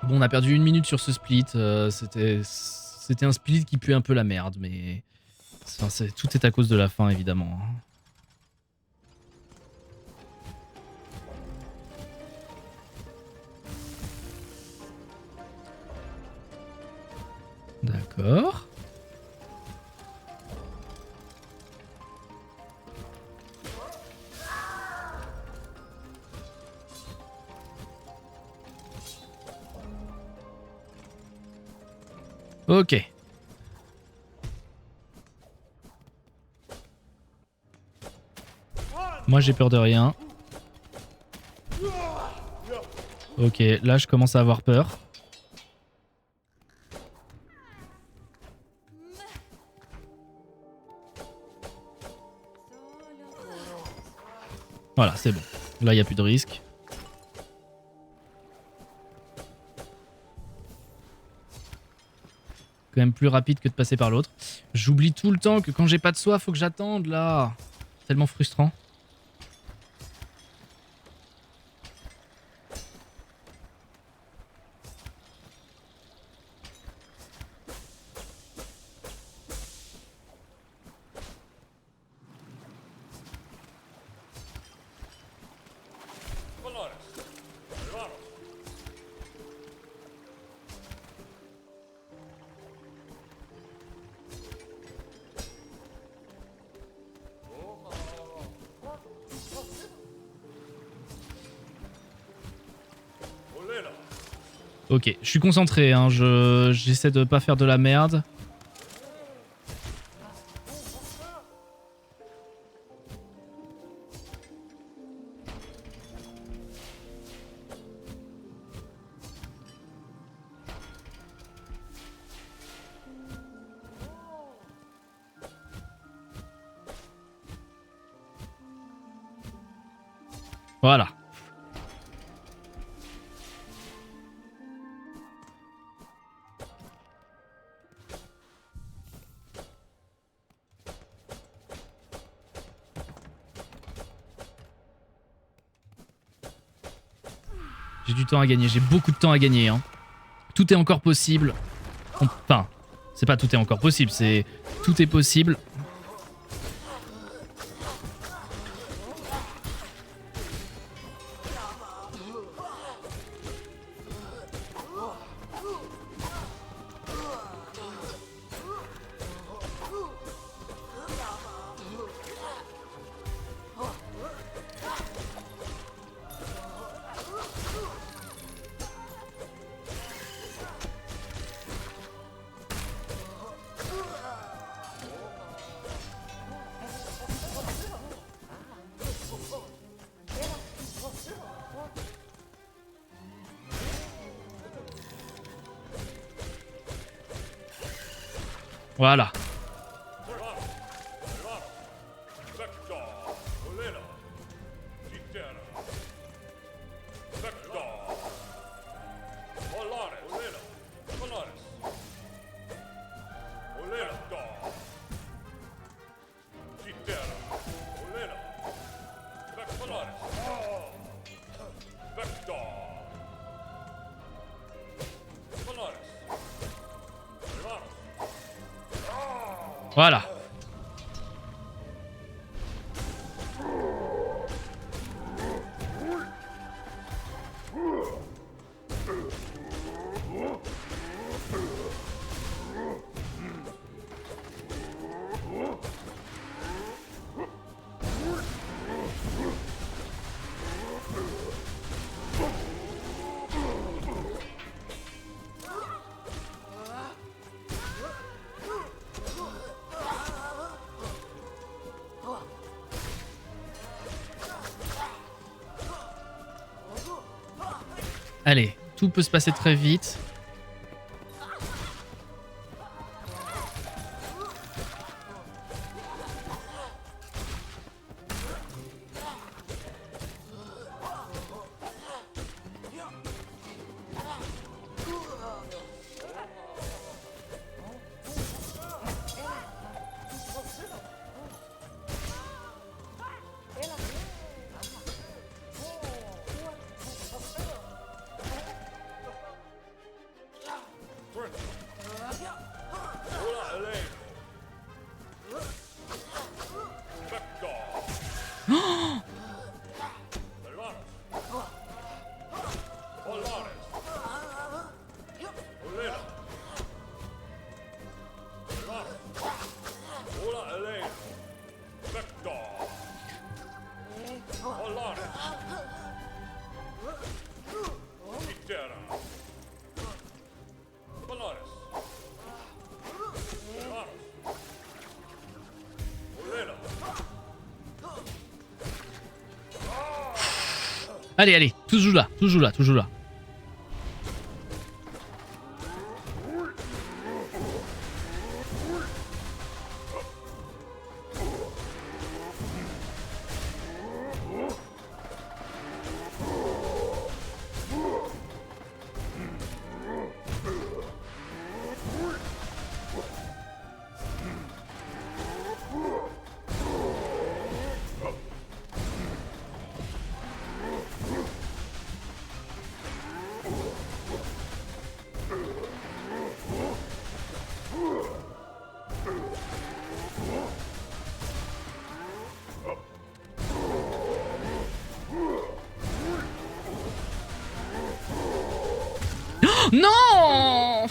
Bon, on a perdu 1 minute sur ce split. C'était un split qui pue un peu la merde, mais Enfin, tout est à cause de la fin, évidemment. D'accord. Ok. Moi j'ai peur de rien. Ok, là je commence à avoir peur. Voilà, c'est bon. Là il n'y a plus de risque. Quand même plus rapide que de passer par l'autre. J'oublie tout le temps que quand j'ai pas de soie, faut que j'attende là. Tellement frustrant. Ok, je suis concentré, hein. J'essaie de pas faire de la merde. Voilà. J'ai du temps à gagner, j'ai beaucoup de temps à gagner. Hein. Tout est encore possible. Enfin, c'est pas tout est encore possible, c'est tout est possible. Voilà. Voilà. Allez, tout peut se passer très vite. Allez, allez, tous jouent là, tous jouent là, tous jouent là. Non,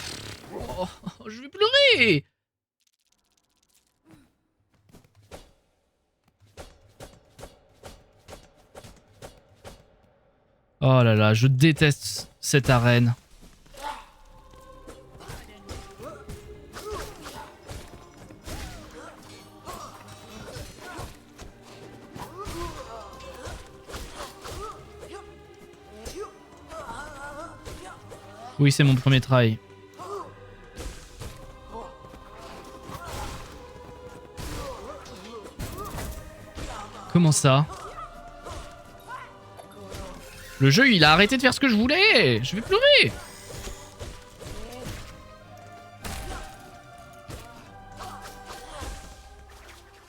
oh, je vais pleurer. Oh là là, je déteste cette arène. Oui, c'est mon premier try. Comment ça? Le jeu, il a arrêté de faire ce que je voulais. Je vais pleurer.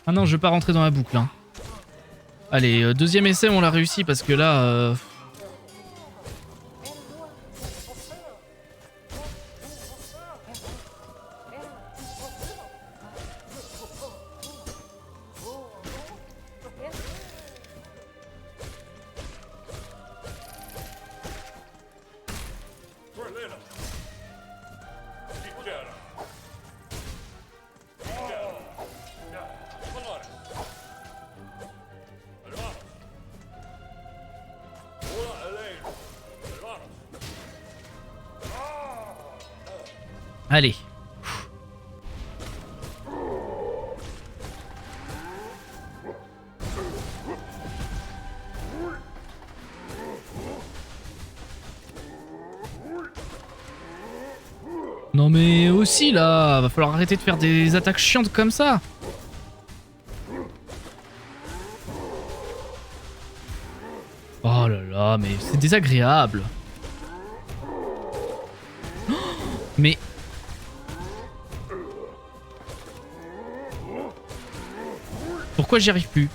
Ah non, je vais pas rentrer dans la boucle. Hein. Allez, deuxième essai, on l'a réussi parce que là... Allez. Non mais aussi là, va falloir arrêter de faire des attaques chiantes comme ça. Oh là là, mais c'est désagréable. Oh, mais... Pourquoi j'y arrive plus?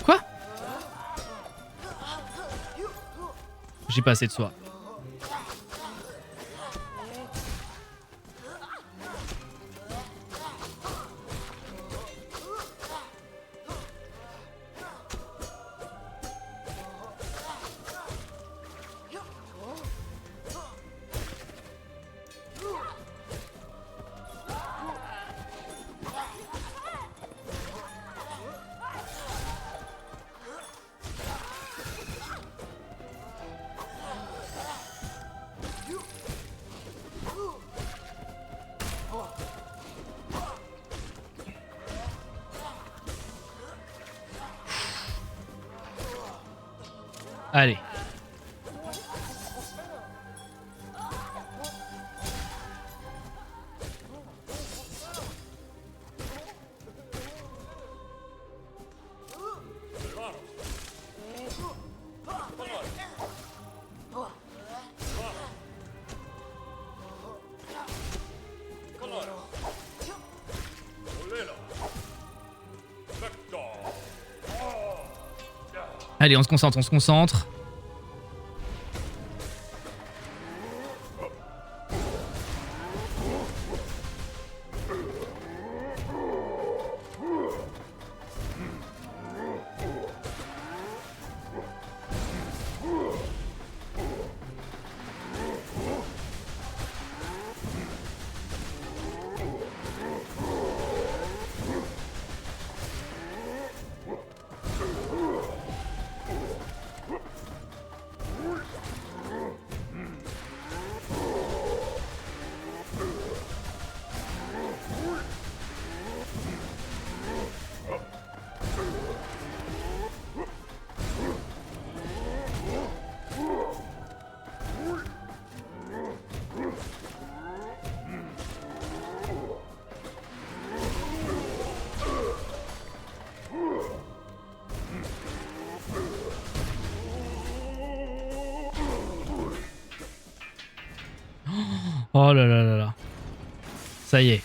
Quoi? J'ai pas assez de soie. Allez. Allez, on se concentre, on se concentre. Oh là là là là. Ça y est.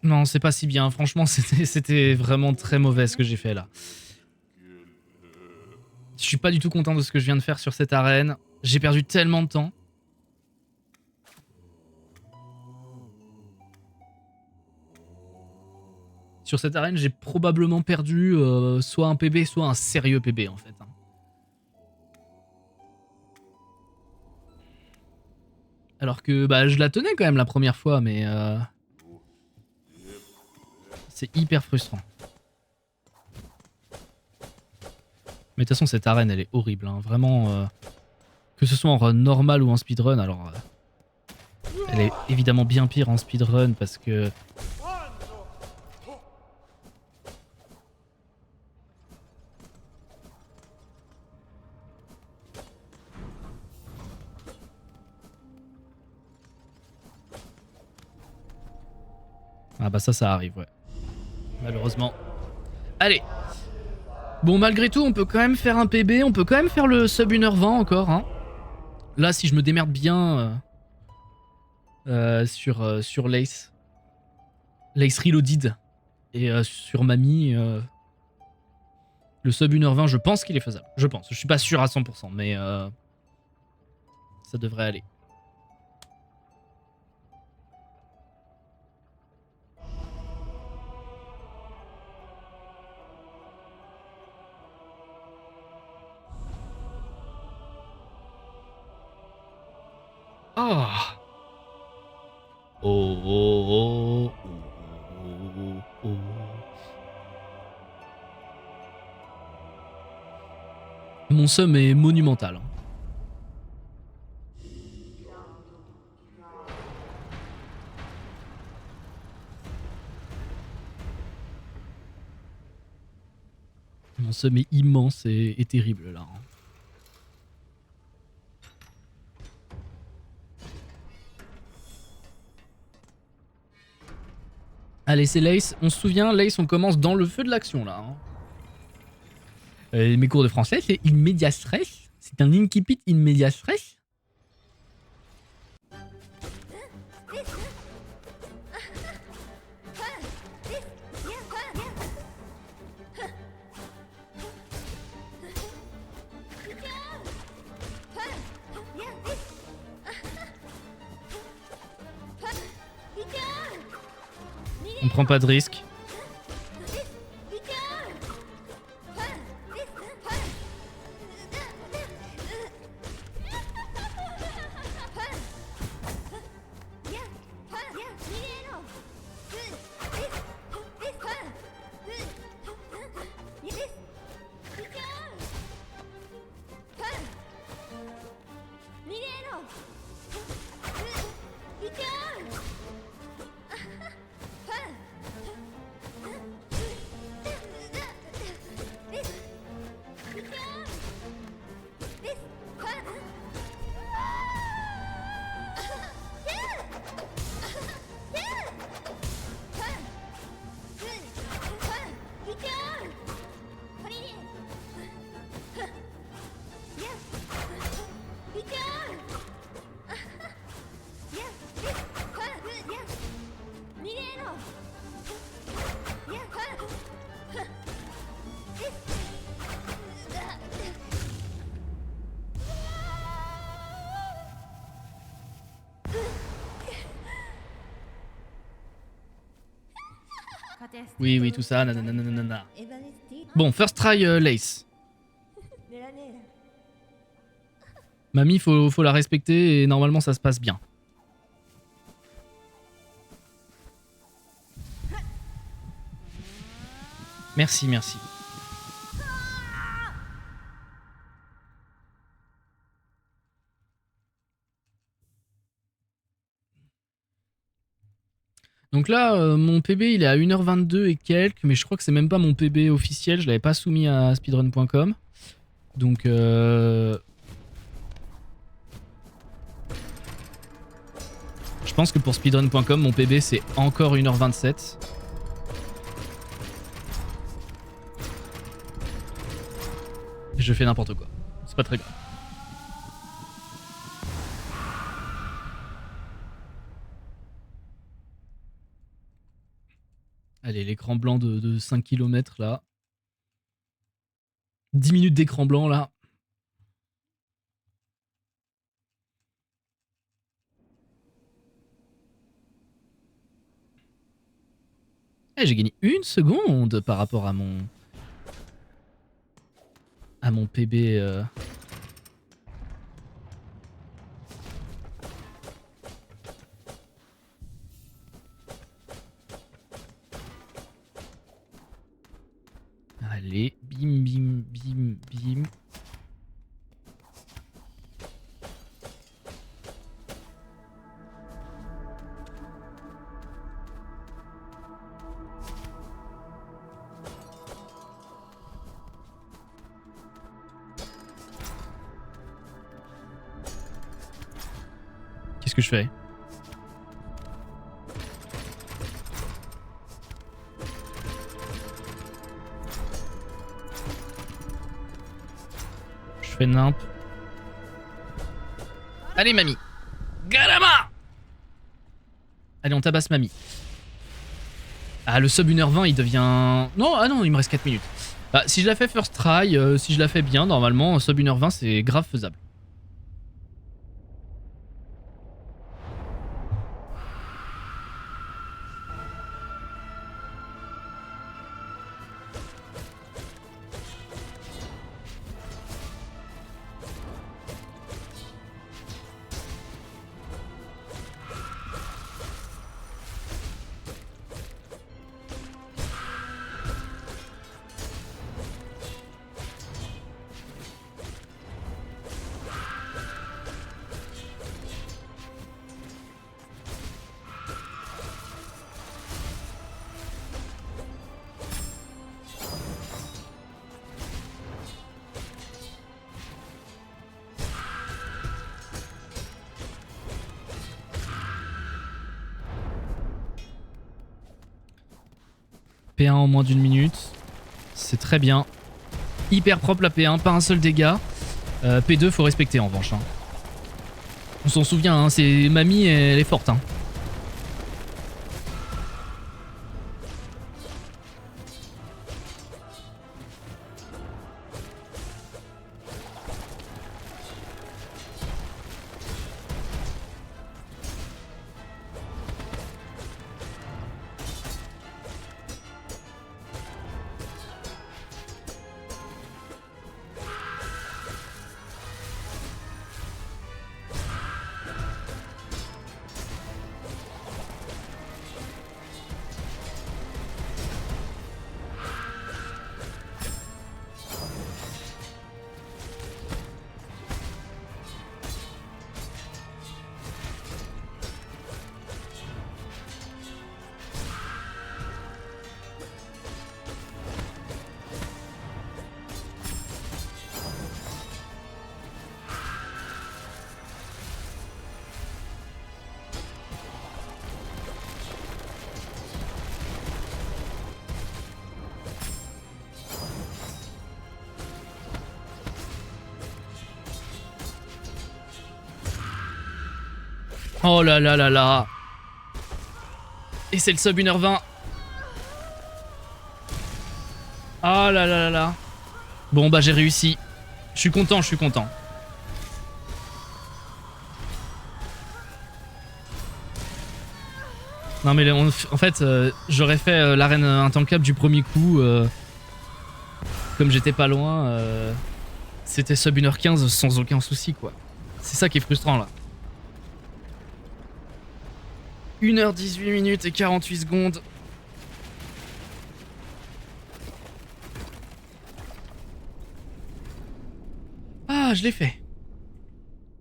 Non, c'est pas si bien. Franchement, c'était vraiment très mauvais ce que j'ai fait là. Je suis pas du tout content de ce que je viens de faire sur cette arène. J'ai perdu tellement de temps. Sur cette arène, j'ai probablement perdu soit un PB, soit un sérieux PB en fait. Alors que bah, je la tenais quand même la première fois, mais c'est hyper frustrant. Mais de toute façon, cette arène, elle est horrible. Hein. Vraiment, que ce soit en run normal ou en speedrun, alors elle est évidemment bien pire en speedrun parce que... Ah bah ça arrive, ouais. Malheureusement. Allez. Bon, malgré tout, on peut quand même faire un PB, on peut quand même faire le sub 1h20 encore. Hein. Là, si je me démerde bien sur Lace. Lace Reloaded. Et sur Mamie, le sub 1h20, je pense qu'il est faisable. Je pense. Je suis pas sûr à 100%, mais ça devrait aller. Oh. Oh, oh, oh, oh, oh, oh. Mon sum est monumental. Mon sum est immense et terrible là. Allez, c'est Lace. On se souvient, Lace, on commence dans le feu de l'action là. Mes cours de français, c'est in medias res. C'est un incipit in medias res. On prend pas de risque. Oui, oui, tout ça, nanana. Bon, first try Lace. Mamie, faut la respecter et normalement ça se passe bien. Merci, merci. Donc là, mon PB il est à 1h22 et quelques, mais je crois que c'est même pas mon PB officiel, je l'avais pas soumis à speedrun.com. Donc je pense que pour speedrun.com, mon PB c'est encore 1h27. Je fais n'importe quoi. C'est pas très grave. Allez, l'écran blanc de 5 km là. 10 minutes d'écran blanc là. Eh, j'ai gagné 1 seconde par rapport à mon PB. Allez, bim bim bim bim. Qu'est-ce que je fais? Je fais nimp. Allez, mamie. Galama. Allez, on tabasse mamie. Ah, le sub 1h20, il devient... Non, ah non, il me reste 4 minutes. Bah, si je la fais first try, si je la fais bien, normalement, sub 1h20, c'est grave faisable. P1 en moins d'1 minute. C'est très bien. Hyper propre la P1, pas un seul dégât. P2, faut respecter en revanche. Hein. On s'en souvient, hein, c'est mamie, elle est forte. Hein. Oh là là là là. Et c'est le sub 1h20. Oh là là là là. Bon bah j'ai réussi. Je suis content, je suis content. Non mais en fait, j'aurais fait l'arène intankable du premier coup. Comme j'étais pas loin, c'était sub 1h15 sans aucun souci quoi. C'est ça qui est frustrant là. 1h18 minutes et 48 secondes. Ah, je l'ai fait.